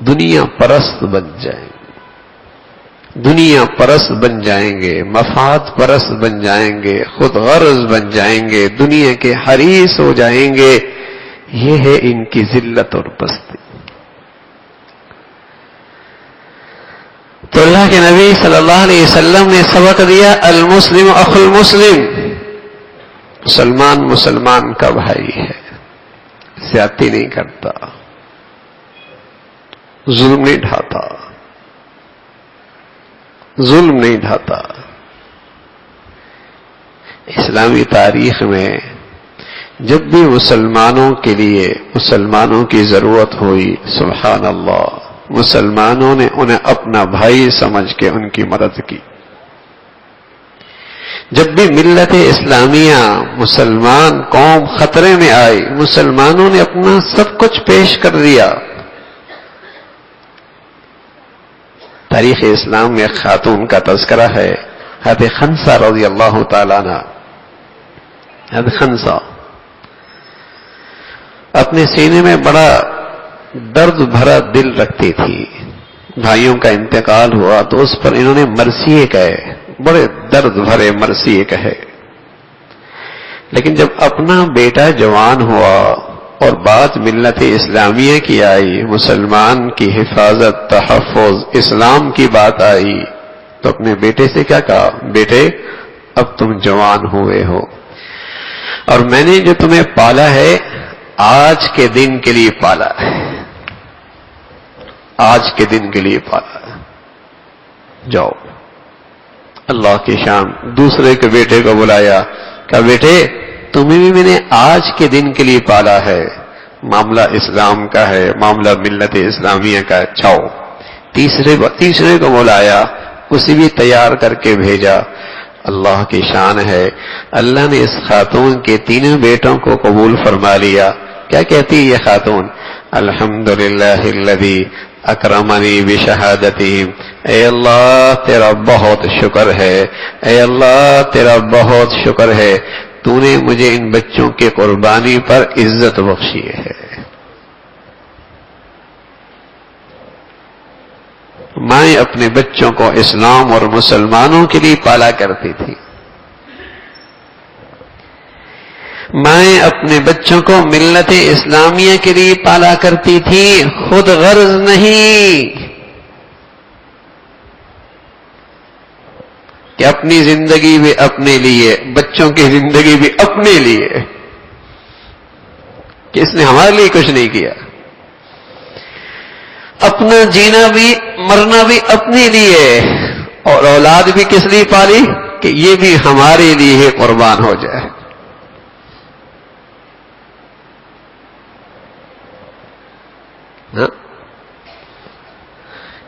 دنیا پرست بن جائیں گے، دنیا پرست بن جائیں گے، مفاد پرست بن جائیں گے، خود غرض بن جائیں گے، دنیا کے حریص ہو جائیں گے. یہ ہے ان کی ذلت اور پستی. تو اللہ کے نبی صلی اللہ علیہ وسلم نے سبق دیا المسلم اخو المسلم. مسلمان مسلمان کا بھائی ہے، زیادتی نہیں کرتا، ظلم نہیں ڈھاتا، ظلم نہیں ڈھاتا. اسلامی تاریخ میں جب بھی مسلمانوں کے لیے مسلمانوں کی ضرورت ہوئی، سبحان اللہ، مسلمانوں نے انہیں اپنا بھائی سمجھ کے ان کی مدد کی. جب بھی ملت اسلامیہ مسلمان قوم خطرے میں آئی، مسلمانوں نے اپنا سب کچھ پیش کر دیا. تاریخ اسلام میں ایک خاتون کا تذکرہ ہے، حضرت خنسا رضی اللہ تعالیٰ عنہ. حضرت خنسا اپنے سینے میں بڑا درد بھرا دل رکھتی تھی. بھائیوں کا انتقال ہوا تو اس پر انہوں نے مرثیے کہے، بڑے درد بھرے مرثیے کہے. لیکن جب اپنا بیٹا جوان ہوا اور بات ملت اسلامیہ کی آئی، مسلمان کی حفاظت، تحفظ، اسلام کی بات آئی، تو اپنے بیٹے سے کیا کہا؟ بیٹے اب تم جوان ہوئے ہو اور میں نے جو تمہیں پالا ہے آج کے دن کے لیے پالا ہے، آج کے دن کے لیے پالا ہے، جاؤ. اللہ کی شان. دوسرے کے بیٹے کو بلایا، کہا بیٹے تمہیں بھی میں نے آج کے دن کے لیے پالا ہے، معاملہ اسلام کا ہے، معاملہ ملت اسلامیہ کا ہے، جاؤ. تیسرے کو بلایا، اسے بھی تیار کر کے بھیجا. اللہ کی شان ہے، اللہ نے اس خاتون کے تینوں بیٹوں کو قبول فرما لیا. کیا کہتی ہے یہ خاتون؟ الحمدللہ الذی اکرمنی بشہادتہم. اے اللہ تیرا بہت شکر ہے، اے اللہ تیرا بہت شکر ہے، تو نے مجھے ان بچوں کی قربانی پر عزت بخشی ہے. مائیں اپنے بچوں کو اسلام اور مسلمانوں کے لیے پالا کرتی تھی. مائیں اپنے بچوں کو ملت اسلامیہ کے لیے پالا کرتی تھی، خود غرض نہیں کہ اپنی زندگی بھی اپنے لیے، بچوں کی زندگی بھی اپنے لیے، کہ اس نے ہمارے لیے کچھ نہیں کیا. اپنا جینا بھی مرنا بھی اپنے لیے، اور اولاد بھی کس لیے پالی؟ کہ یہ بھی ہمارے لیے ہی قربان ہو جائے.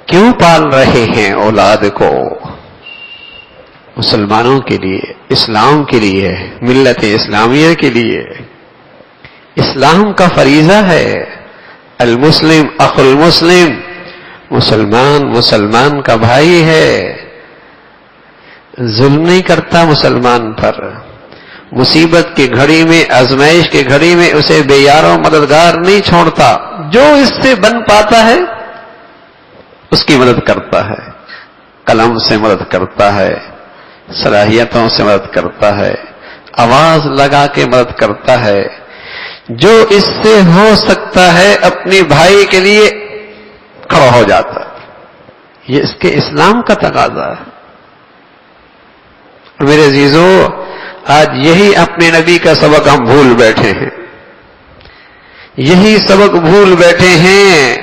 کیوں پال رہے ہیں اولاد کو؟ مسلمانوں کے لیے، اسلام کے لیے، ملت اسلامیہ کے لیے. اسلام کا فریضہ ہے المسلم اخو المسلم. مسلمان مسلمان کا بھائی ہے، ظلم نہیں کرتا مسلمان پر. مصیبت کی گھڑی میں، آزمائش کی گھڑی میں اسے بے یارو مددگار نہیں چھوڑتا. جو اس سے بن پاتا ہے اس کی مدد کرتا ہے، قلم سے مدد کرتا ہے، صلاحیتوں سے مدد کرتا ہے، آواز لگا کے مدد کرتا ہے، جو اس سے ہو سکتا ہے اپنے بھائی کے لیے کھڑا ہو جاتا ہے. یہ اس کے اسلام کا تقاضا ہے. میرے عزیزو، آج یہی اپنے نبی کا سبق ہم بھول بیٹھے ہیں، یہی سبق بھول بیٹھے ہیں،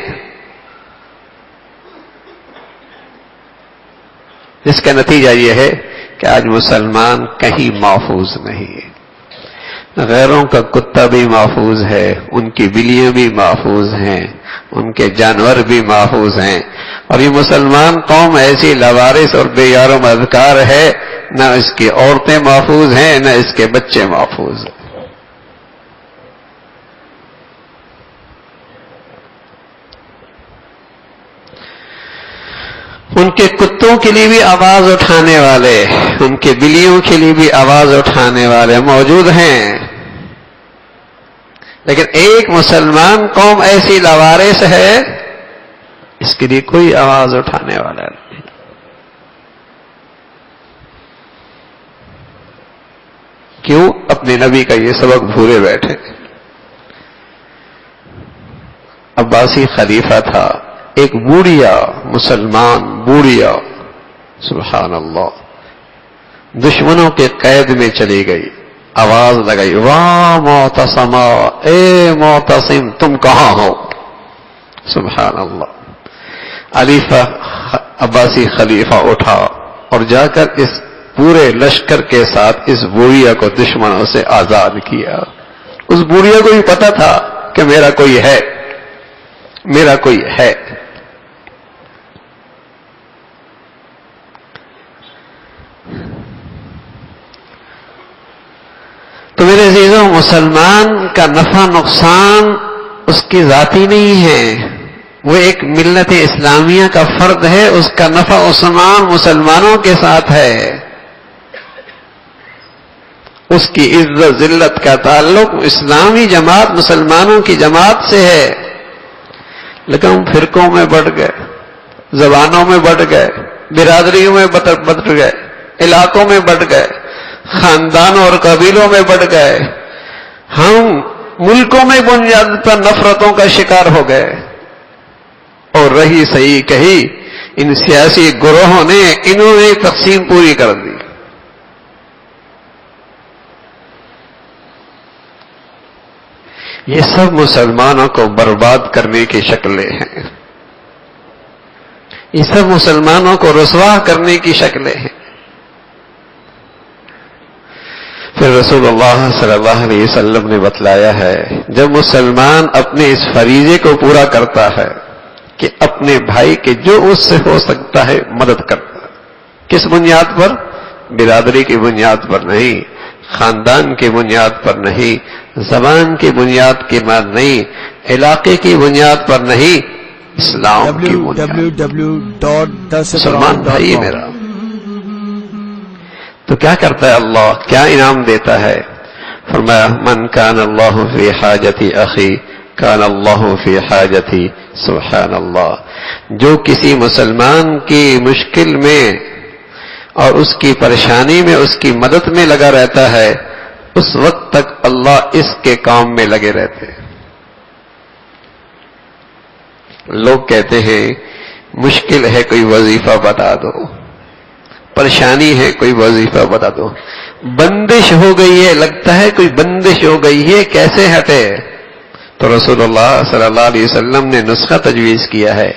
جس کا نتیجہ یہ ہے کہ آج مسلمان کہیں محفوظ نہیں ہے. غیروں کا کتا بھی محفوظ ہے، ان کی بلیاں بھی محفوظ ہیں، ان کے جانور بھی محفوظ ہیں، اور یہ مسلمان قوم ایسی لوارث اور بے یار و مددگار ہے، نہ اس کی عورتیں محفوظ ہیں، نہ اس کے بچے محفوظ ہیں. ان کے کتوں کے لیے بھی آواز اٹھانے والے، ان کے بلیوں کے لیے بھی آواز اٹھانے والے موجود ہیں، لیکن ایک مسلمان قوم ایسی لاوارث ہے، اس کے لیے کوئی آواز اٹھانے والا نہیں. کیوں؟ اپنے نبی کا یہ سبق بھولے بیٹھے. عباسی خلیفہ تھا، ایک بوڑھیا مسلمان بوڑھیا، سبحان اللہ، دشمنوں کے قید میں چلی گئی، آواز لگائی، واہ معتصما، اے معتصم تم کہاں ہو؟ سبحان اللہ. عباسی خلیفہ اٹھا اور جا کر اس پورے لشکر کے ساتھ اس بوڑھیا کو دشمنوں سے آزاد کیا. اس بوڑھیا کو بھی پتا تھا کہ میرا کوئی ہے، میرا کوئی ہے. تو میرے عزیزوں، مسلمان کا نفع نقصان اس کی ذاتی نہیں ہے، وہ ایک ملت اسلامیہ کا فرد ہے، اس کا نفع نقصان مسلمانوں کے ساتھ ہے. اس کی عزت ذلت کا تعلق اسلامی جماعت، مسلمانوں کی جماعت سے ہے. لیکن ہم فرقوں میں بٹ گئے، زبانوں میں بٹ گئے، برادریوں میں بٹ گئے، علاقوں میں بٹ گئے، خاندانوں اور قبیلوں میں بٹ گئے. ہم ملکوں میں بنیاد پر نفرتوں کا شکار ہو گئے. اور رہی صحیح کہی ان سیاسی گروہوں نے، انہوں نے تقسیم پوری کر دی. یہ سب مسلمانوں کو برباد کرنے کی شکلیں ہیں، یہ سب مسلمانوں کو رسوا کرنے کی شکلیں ہیں. پھر رسول اللہ صلی اللہ علیہ وسلم نے بتلایا ہے، جب مسلمان اپنے اس فریضے کو پورا کرتا ہے کہ اپنے بھائی کے جو اس سے ہو سکتا ہے مدد کرتا ہے. کس بنیاد پر؟ برادری کی بنیاد پر نہیں، خاندان کی بنیاد پر نہیں، زبان کی بنیاد کی بات نہیں، علاقے کی بنیاد پر نہیں، اسلام کی بنیاد. مسلمان بھائی میرا تو کیا کرتا ہے اللہ؟ کیا انعام دیتا ہے؟ فرمایا من کان اللہ فی حاجتی اخی کان اللہ فی حاجتی. سبحان اللہ. جو کسی مسلمان کی مشکل میں اور اس کی پریشانی میں، اس کی مدد میں لگا رہتا ہے، اس وقت تک اللہ اس کے کام میں لگے رہتے ہیں. لوگ کہتے ہیں مشکل ہے کوئی وظیفہ بتا دو، پریشانی ہے کوئی وظیفہ بتا دو، بندش ہو گئی ہے، لگتا ہے کوئی بندش ہو گئی ہے، کیسے ہٹے؟ تو رسول اللہ صلی اللہ علیہ وسلم نے نسخہ تجویز کیا ہے،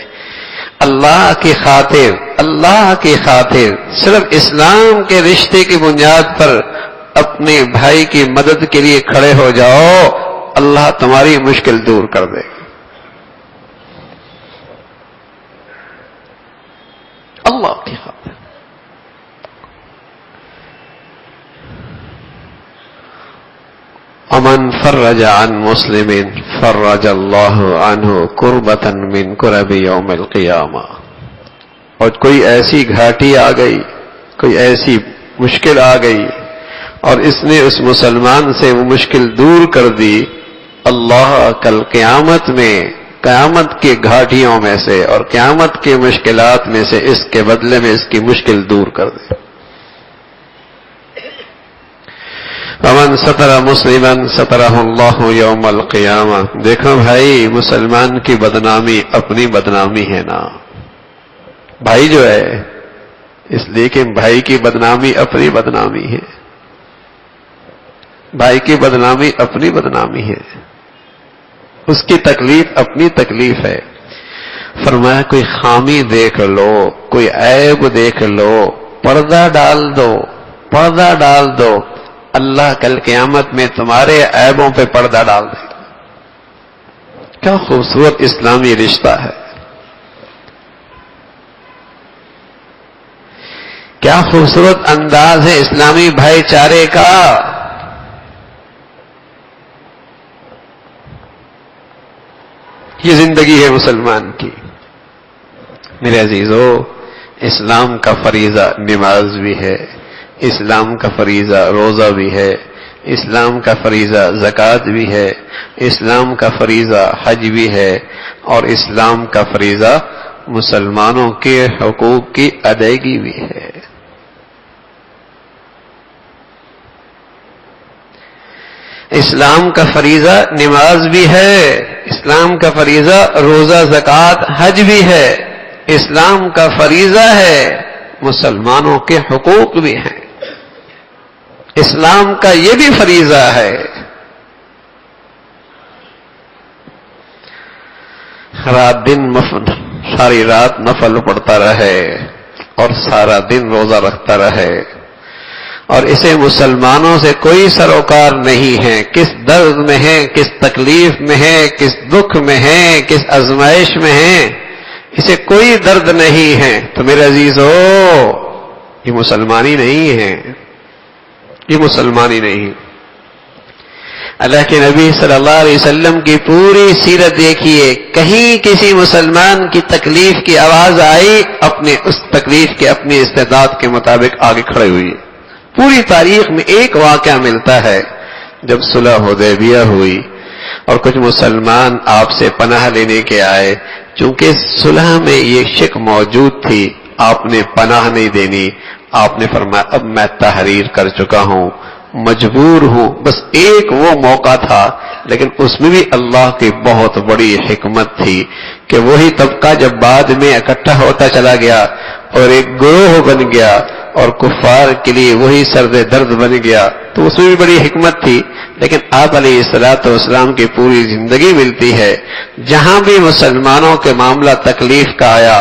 اللہ کی خاطر، اللہ کی خاطر صرف اسلام کے رشتے کی بنیاد پر اپنے بھائی کی مدد کے لیے کھڑے ہو جاؤ، اللہ تمہاری مشکل دور کر دے گا. اللہ کی خاطر. امن فرج عن مسلم فرج اللہ عنہ کربۃ من کرب یوم القیامہ. اور کوئی ایسی گھاٹی آ گئی، کوئی ایسی مشکل آ گئی اور اس نے اس مسلمان سے وہ مشکل دور کر دی، اللہ کل قیامت میں، قیامت کی گھاٹیوں میں سے اور قیامت کی مشکلات میں سے اس کے بدلے میں اس کی مشکل دور کر دے. ومن ستر مسلما سترہ اللہ یوم القیامہ. دیکھو بھائی، مسلمان کی بدنامی اپنی بدنامی ہے نا. بھائی جو ہے، اس لیے کہ بھائی کی بدنامی اپنی بدنامی ہے. بھائی کی بدنامی اپنی بدنامی ہے، اس کی تکلیف اپنی تکلیف ہے. فرمایا کوئی خامی دیکھ لو، کوئی عیب دیکھ لو، پردہ ڈال دو، پردہ ڈال دو. اللہ کل قیامت میں تمہارے عیبوں پہ پردہ ڈال دے. کیا خوبصورت اسلامی رشتہ ہے، کیا خوبصورت انداز ہے اسلامی بھائی چارے کا. یہ زندگی ہے مسلمان کی. میرے عزیزو، اسلام کا فریضہ نماز بھی ہے، اسلام کا فریضہ روزہ بھی ہے، اسلام کا فریضہ زکوٰۃ بھی ہے، اسلام کا فریضہ حج بھی ہے، اور اسلام کا فریضہ مسلمانوں کے حقوق کی ادائیگی بھی ہے. اسلام کا فریضہ نماز بھی ہے، اسلام کا فریضہ روزہ زکوٰۃ حج بھی ہے، اسلام کا فریضہ ہے مسلمانوں کے حقوق بھی ہیں. اسلام کا یہ بھی فریضہ ہے رات دن ساری رات نفل پڑھتا رہے اور سارا دن روزہ رکھتا رہے، اور اسے مسلمانوں سے کوئی سروکار نہیں ہے. کس درد میں ہے، کس تکلیف میں ہے، کس دکھ میں ہے، کس آزمائش میں ہے، اسے کوئی درد نہیں ہے. تو میرے عزیزو، یہ مسلمانی نہیں ہے، یہ مسلمانی نہیں. اللہ کے نبی صلی اللہ علیہ وسلم کی پوری سیرت دیکھیے، کہیں کسی مسلمان کی تکلیف کی آواز آئی، اپنے اس تکلیف کے اپنی استعداد کے مطابق آگے کھڑے ہوئی. پوری تاریخ میں ایک واقعہ ملتا ہے جب صلح حدیبیہ ہوئی اور کچھ مسلمان آپ سے پناہ لینے کے آئے. چونکہ صلح میں یہ شک موجود تھی، آپ نے پناہ نہیں دینی. آپ نے فرمایا اب میں تحریر کر چکا ہوں، مجبور ہوں. بس ایک وہ موقع تھا، لیکن اس میں بھی اللہ کی بہت بڑی حکمت تھی کہ وہی طبقہ جب بعد میں اکٹھا ہوتا چلا گیا اور ایک گروہ بن گیا اور کفار کے لیے وہی سرد درد بن گیا، تو اس میں بھی بڑی حکمت تھی. لیکن آپ علیہ الصلوۃ والسلام کی پوری زندگی ملتی ہے، جہاں بھی مسلمانوں کے معاملہ تکلیف کا آیا،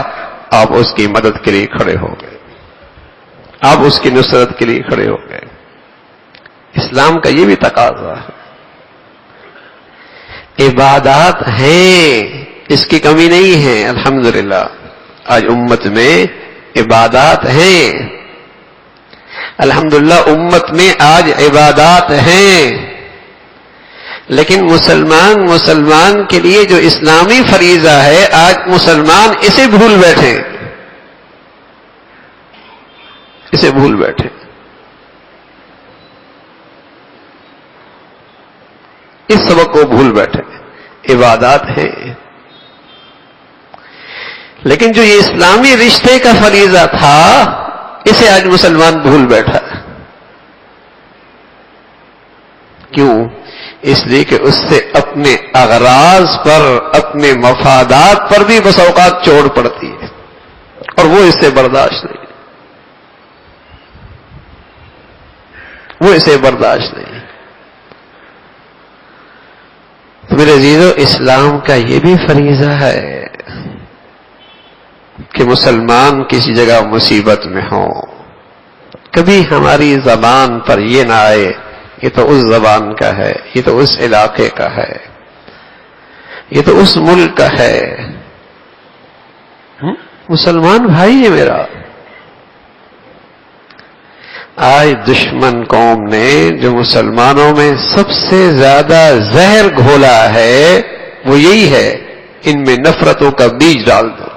آپ اس کی مدد کے لیے کھڑے ہو گئے، آپ اس کی نصرت کے لیے کھڑے ہو گئے. اسلام کا یہ بھی تقاضا ہے. عبادات ہیں، اس کی کمی نہیں ہے. الحمدللہ آج امت میں عبادات ہیں، الحمدللہ امت میں آج عبادات ہیں. لیکن مسلمان کے لیے جو اسلامی فریضہ ہے، آج مسلمان اسے بھول بیٹھے، اسے بھول بیٹھے. اس سبق کو بھول بیٹھے. عبادات ہیں، لیکن جو یہ اسلامی رشتے کا فریضہ تھا، اسے آج مسلمان بھول بیٹھا. کیوں؟ اس لیے کہ اس سے اپنے اغراض پر، اپنے مفادات پر بھی بس اوقات چوٹ پڑتی ہے، اور وہ اس سے برداشت نہیں، وہ اسے برداشت نہیں. تو میرے عزیزو، اسلام کا یہ بھی فریضہ ہے کہ مسلمان کسی جگہ مصیبت میں ہو، کبھی ہماری زبان پر یہ نہ آئے یہ تو اس زبان کا ہے، یہ تو اس علاقے کا ہے، یہ تو اس ملک کا ہے. مسلمان بھائی ہے میرا. آج دشمن قوم نے جو مسلمانوں میں سب سے زیادہ زہر گھولا ہے، وہ یہی ہے، ان میں نفرتوں کا بیج ڈال دو.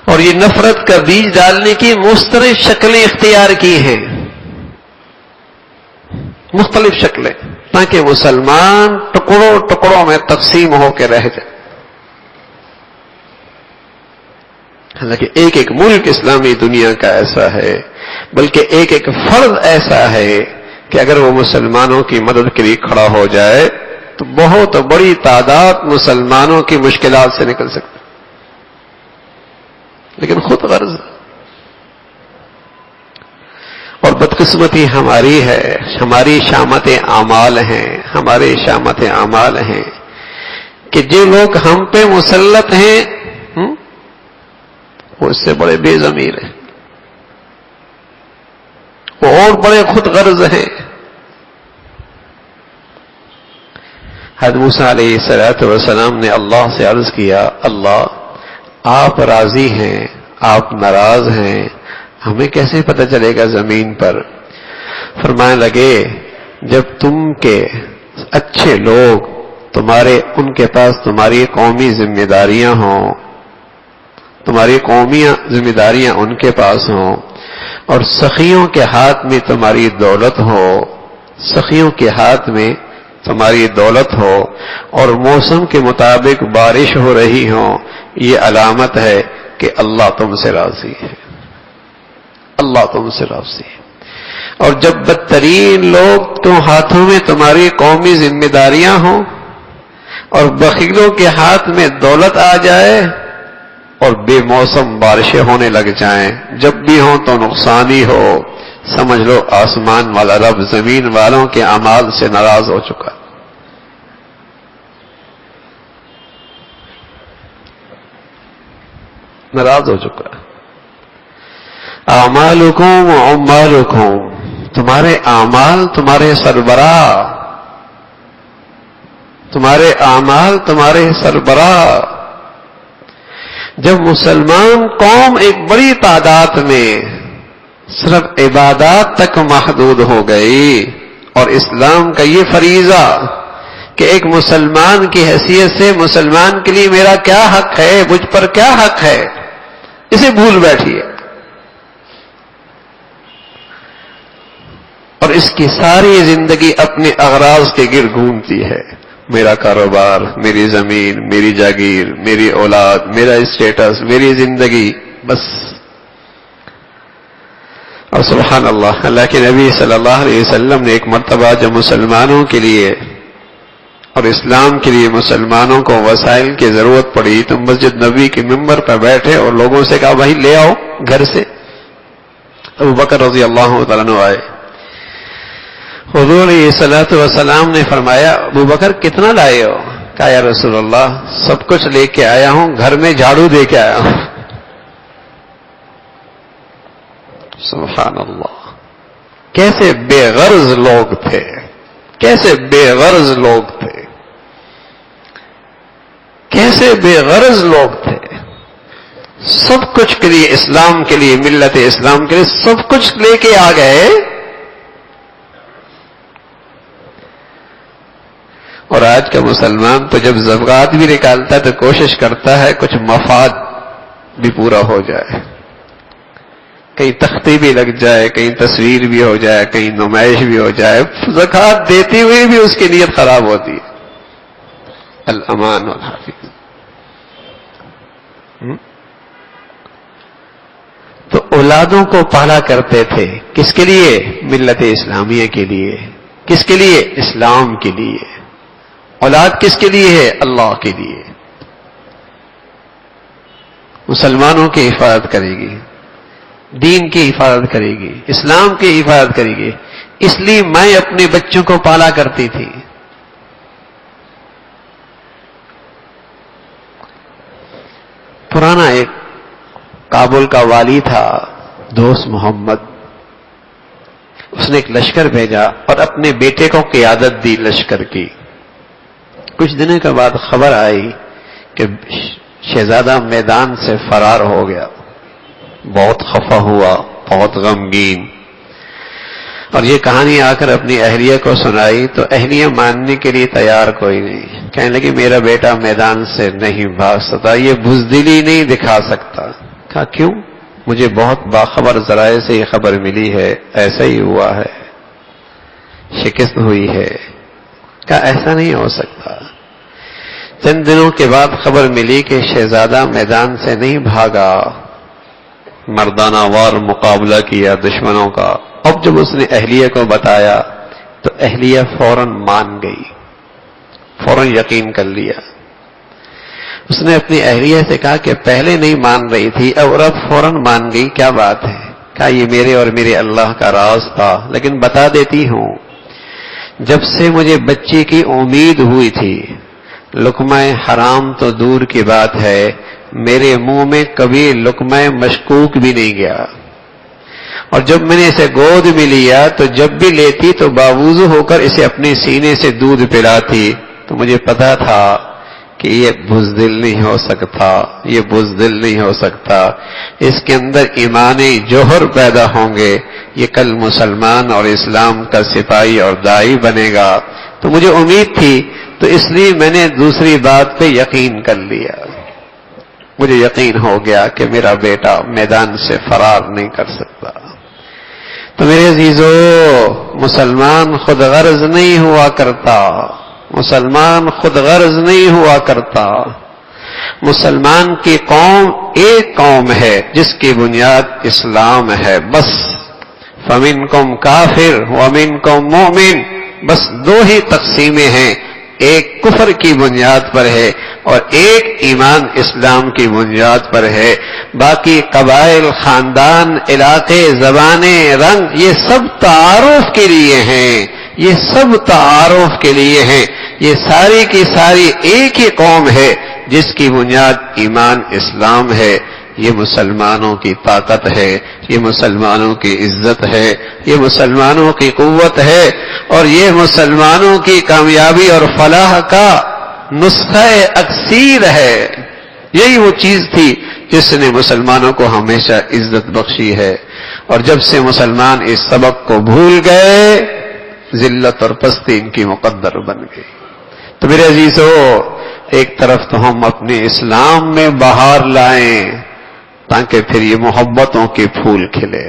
اور یہ نفرت کا بیج ڈالنے کی مختلف شکلیں اختیار کی ہیں، مختلف شکلیں، تاکہ مسلمان ٹکڑوں ٹکڑوں میں تقسیم ہو کے رہ جائے. حالانکہ ایک ایک ملک اسلامی دنیا کا ایسا ہے بلکہ ایک ایک فرد ایسا ہے کہ اگر وہ مسلمانوں کی مدد کے لیے کھڑا ہو جائے تو بہت بڑی تعداد مسلمانوں کی مشکلات سے نکل سکتی، لیکن خود غرض. اور بدقسمتی ہماری ہے، ہماری شامت اعمال ہیں، ہمارے شامت اعمال ہیں کہ جو لوگ ہم پہ مسلط ہیں وہ اس سے بڑے بے ضمیر ہیں، وہ اور بڑے خود غرض ہیں. حضرت موسیٰ علیہ السلام نے اللہ سے عرض کیا، اللہ آپ راضی ہیں، آپ ناراض ہیں، ہمیں کیسے پتہ چلے گا زمین پر؟ فرمانے لگے جب تم کے اچھے لوگ تمہارے ان کے پاس تمہاری قومی ذمہ داریاں ہوں، تمہاری قومی ذمہ داریاں ان کے پاس ہوں، اور سخیوں کے ہاتھ میں تمہاری دولت ہو، سخیوں کے ہاتھ میں تمہاری دولت ہو، اور موسم کے مطابق بارش ہو رہی ہو، یہ علامت ہے کہ اللہ تم سے راضی ہے، اللہ تم سے راضی ہے. اور جب بدترین لوگ تو ہاتھوں میں تمہاری قومی ذمہ داریاں ہوں اور بخیلوں کے ہاتھ میں دولت آ جائے اور بے موسم بارشیں ہونے لگ جائیں، جب بھی ہوں تو نقصان ہی ہو، سمجھ لو آسمان والا رب زمین والوں کے اعمال سے ناراض ہو چکا، ناراض ہو چکا. اعمالکم و عمالکم، تمہارے اعمال تمہارے سربراہ، تمہارے اعمال تمہارے سربراہ. جب مسلمان قوم ایک بڑی تعداد میں صرف عبادات تک محدود ہو گئی، اور اسلام کا یہ فریضہ کہ ایک مسلمان کی حیثیت سے مسلمان کے لیے میرا کیا حق ہے، مجھ پر کیا حق ہے، اسے بھول بیٹھی ہے، اور اس کی ساری زندگی اپنے اغراض کے گرد گھومتی ہے. میرا کاروبار، میری زمین، میری جاگیر، میری اولاد، میرا اسٹیٹس، میری زندگی، بس. اور سبحان اللہ، اللہ کے نبی صلی اللہ علیہ وسلم نے ایک مرتبہ جب مسلمانوں کے لیے اور اسلام کے لیے مسلمانوں کو وسائل کی ضرورت پڑی تو مسجد نبی کے ممبر پر بیٹھے اور لوگوں سے کہا بھائی لے آؤ گھر سے. ابو بکر رضی اللہ تعالیٰ عنہ آئے. حضور علیہ الصلوۃ والسلام نے فرمایا ابو بکر کتنا لائے ہو؟ کہا یا رسول اللہ سب کچھ لے کے آیا ہوں، گھر میں جھاڑو دے کے آیا ہوں. سبحان اللہ، کیسے بے غرض لوگ تھے، کیسے بے غرض لوگ تھے، کیسے بے غرض لوگ تھے. سب کچھ کے لیے، اسلام کے لیے، ملت اسلام کے لیے سب کچھ لے کے آ گئے، اور آج کا مسلمان تو جب زکوٰۃ بھی نکالتا ہے تو کوشش کرتا ہے کچھ مفاد بھی پورا ہو جائے، کہیں تختی بھی لگ جائے، کہیں تصویر بھی ہو جائے، کہیں نمائش بھی ہو جائے. زکوٰۃ دیتے ہوئے بھی اس کی نیت خراب ہوتی ہے. الامان والحافظ. تو اولادوں کو پالا کرتے تھے کس کے لیے؟ ملت اسلامیہ کے لیے. کس کے لیے؟ اسلام کے لیے. اولاد کس کے لیے ہے؟ اللہ کے لیے. مسلمانوں کی حفاظت کرے گی، دین کی حفاظت کرے گی، اسلام کی حفاظت کرے گی. اس لیے میں اپنے بچوں کو پالا کرتی تھی. پرانا ایک کابل کا والی تھا دوست محمد، اس نے ایک لشکر بھیجا اور اپنے بیٹے کو قیادت دی لشکر کی. کچھ دنوں کے بعد خبر آئی کہ شہزادہ میدان سے فرار ہو گیا. بہت خفا ہوا، بہت غمگین، اور یہ کہانی آ کر اپنی اہلیہ کو سنائی تو اہلیہ ماننے کے لیے تیار کوئی نہیں. کہنے لگی میرا بیٹا میدان سے نہیں بھاگ سکتا، یہ بزدلی نہیں دکھا سکتا. کہا کیوں؟ مجھے بہت باخبر ذرائع سے یہ خبر ملی ہے، ایسا ہی ہوا ہے، شکست ہوئی ہے. کہا ایسا نہیں ہو سکتا. چند دنوں کے بعد خبر ملی کہ شہزادہ میدان سے نہیں بھاگا، مردانہ وار مقابلہ کیا دشمنوں کا. اب جب اس نے اہلیہ کو بتایا تو اہلیہ فوراً مان گئی، فوراً یقین کر لیا. اس نے اپنی اہلیہ سے کہا کہ پہلے نہیں مان رہی تھی اور اب فوراً مان گئی، کیا بات ہے؟ کہا یہ میرے اور میرے اللہ کا راز تھا، لیکن بتا دیتی ہوں، جب سے مجھے بچے کی امید ہوئی تھی، لقمہ حرام تو دور کی بات ہے، میرے منہ میں کبھی لقمہ مشکوک بھی نہیں گیا. اور جب میں نے اسے گود میں لیا تو جب بھی لیتی تو باوضو ہو کر اسے اپنے سینے سے دودھ پلاتی. تو مجھے پتا تھا کہ یہ بزدل نہیں ہو سکتا، یہ بزدل نہیں ہو سکتا، اس کے اندر ایمانی جوہر پیدا ہوں گے، یہ کل مسلمان اور اسلام کا سپاہی اور داعی بنے گا. تو مجھے امید تھی، تو اس لیے میں نے دوسری بات پہ یقین کر لیا. مجھے یقین ہو گیا کہ میرا بیٹا میدان سے فرار نہیں کر سکتا. تو میرے عزیزو، مسلمان خود غرض نہیں ہوا کرتا، مسلمان خود غرض نہیں ہوا کرتا. مسلمان کی قوم ایک قوم ہے جس کی بنیاد اسلام ہے، بس. فَمِنْكُمْ کافر وَمِنْكُمْ مُؤْمِن، بس دو ہی تقسیمیں ہیں، ایک کفر کی بنیاد پر ہے اور ایک ایمان اسلام کی بنیاد پر ہے. باقی قبائل، خاندان، علاقے، زبانیں، رنگ، یہ سب تعارف کے لیے ہیں، یہ سب تعارف کے لیے ہیں. یہ ساری کی ساری ایک ہی قوم ہے جس کی بنیاد ایمان اسلام ہے. یہ مسلمانوں کی طاقت ہے، یہ مسلمانوں کی عزت ہے، یہ مسلمانوں کی قوت ہے، اور یہ مسلمانوں کی کامیابی اور فلاح کا نسخہ اکسیر ہے. یہی وہ چیز تھی جس نے مسلمانوں کو ہمیشہ عزت بخشی ہے. اور جب سے مسلمان اس سبق کو بھول گئے، ذلت اور پستی ان کی مقدر بن گئی. تو میرے عزیزو، ایک طرف تو ہم اپنے اسلام میں بہار لائیں تاکہ پھر یہ محبتوں کے پھول کھلے.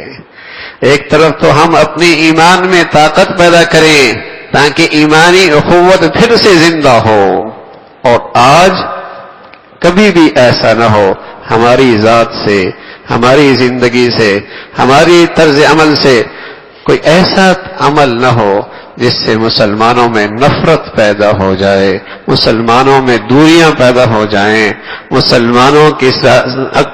ایک طرف تو ہم اپنے ایمان میں طاقت پیدا کریں تاکہ ایمانی اخوت پھر سے زندہ ہو. اور آج کبھی بھی ایسا نہ ہو ہماری ذات سے، ہماری زندگی سے، ہماری طرز عمل سے کوئی ایسا عمل نہ ہو جس سے مسلمانوں میں نفرت پیدا ہو جائے، مسلمانوں میں دوریاں پیدا ہو جائیں، مسلمانوں کی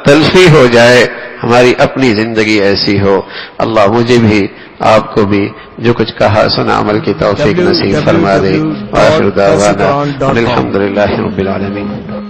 تلفی ہو جائے. ہماری اپنی زندگی ایسی ہو. اللہ مجھے بھی آپ کو بھی جو کچھ کہا سنا عمل کی توفیق نصیب فرما دے. وآخر دعوانا الحمدللہ رب العالمین.